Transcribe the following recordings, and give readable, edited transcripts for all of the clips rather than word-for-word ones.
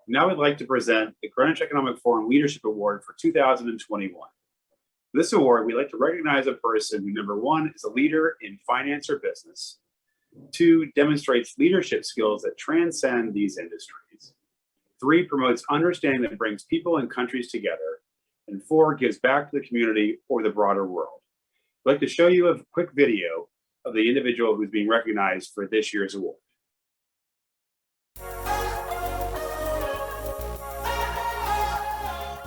Now I'd like to present the Greenwich Economic Forum Leadership Award for 2021. This award, we like to recognize a person who, number one, is a leader in finance or business, two, demonstrates leadership skills that transcend these industries, three, promotes understanding that brings people and countries together, and four, gives back to the community or the broader world. I'd like to show you a quick video of the individual who's being recognized for this year's award.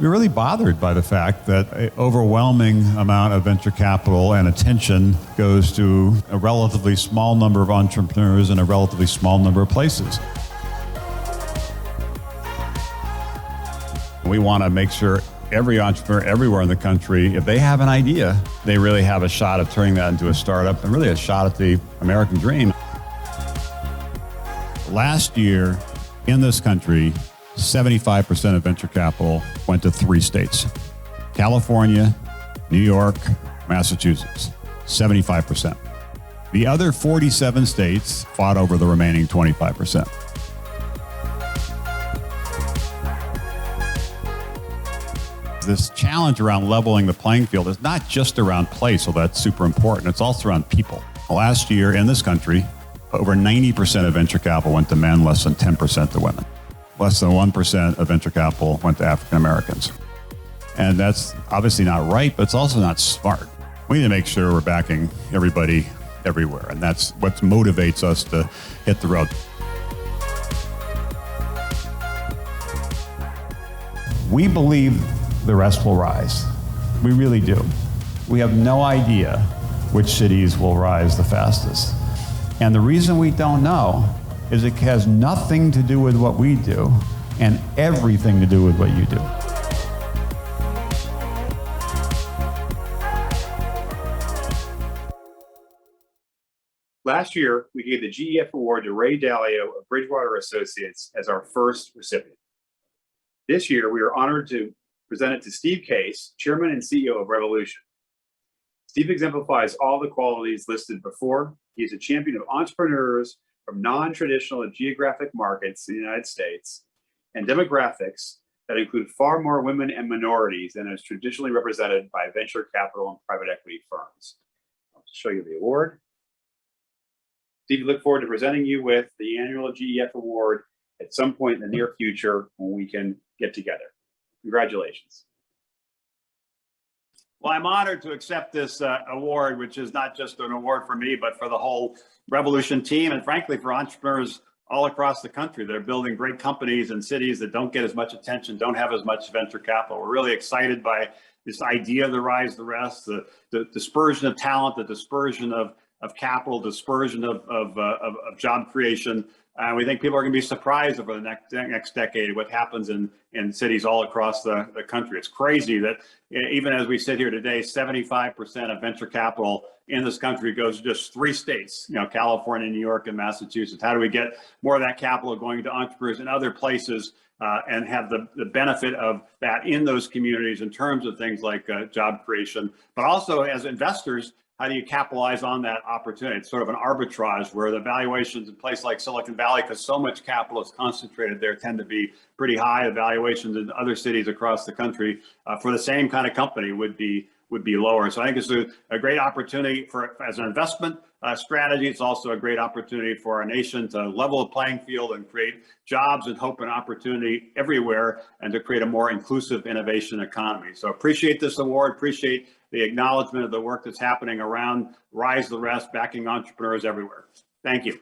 We're really bothered by the fact that an overwhelming amount of venture capital and attention goes to a relatively small number of entrepreneurs in a relatively small number of places. We want to make sure every entrepreneur everywhere in the country, if they have an idea, they really have a shot at turning that into a startup and really a shot at the American dream. Last year in this country, 75% of venture capital went to 3 states: California, New York, Massachusetts, 75%. The other 47 states fought over the remaining 25%. This challenge around leveling the playing field is not just around place, so that's super important. It's also around people. Last year in this country, over 90% of venture capital went to men, less than 10% to women. Less than 1% of venture capital went to African Americans. And that's obviously not right, but it's also not smart. We need to make sure we're backing everybody everywhere, and that's what motivates us to hit the road. We believe the rest will rise. We really do. We have no idea which cities will rise the fastest. And the reason we don't know is it has nothing to do with what we do and everything to do with what you do. Last year, we gave the GEF Award to Ray Dalio of Bridgewater Associates as our first recipient. This year, we are honored to present it to Steve Case, Chairman and CEO of Revolution. Steve exemplifies all the qualities listed before. He is a champion of entrepreneurs from non-traditional geographic markets in the United States and demographics that include far more women and minorities than is traditionally represented by venture capital and private equity firms. I'll show you the award. Steve, we look forward to presenting you with the annual GEF Award at some point in the near future when we can get together. Congratulations. Well, I'm honored to accept this award, which is not just an award for me, but for the whole Revolution team, and frankly, for entrepreneurs all across the country that are building great companies in cities that don't get as much attention, don't have as much venture capital. We're really excited by this idea of the rise the rest, the dispersion of talent, the dispersion of capital, dispersion of job creation. We think people are going to be surprised over the next decade what happens in cities all across the country. It's crazy that even as we sit here today, 75% of venture capital in this country goes to just 3 states, California, New York, and Massachusetts. How do we get more of that capital going to entrepreneurs in other places and have the benefit of that in those communities in terms of things like job creation, but also as investors, how do you capitalize on that opportunity? It's sort of an arbitrage where the valuations in places like Silicon Valley, because so much capital is concentrated there, tend to be pretty high. The valuations in other cities across the country for the same kind of company would be lower. So I think it's a great opportunity as an investment strategy. It's also a great opportunity for our nation to level the playing field and create jobs and hope and opportunity everywhere, and to create a more inclusive innovation economy. So appreciate this award, appreciate the acknowledgement of the work that's happening around Rise the Rest, backing entrepreneurs everywhere. Thank you.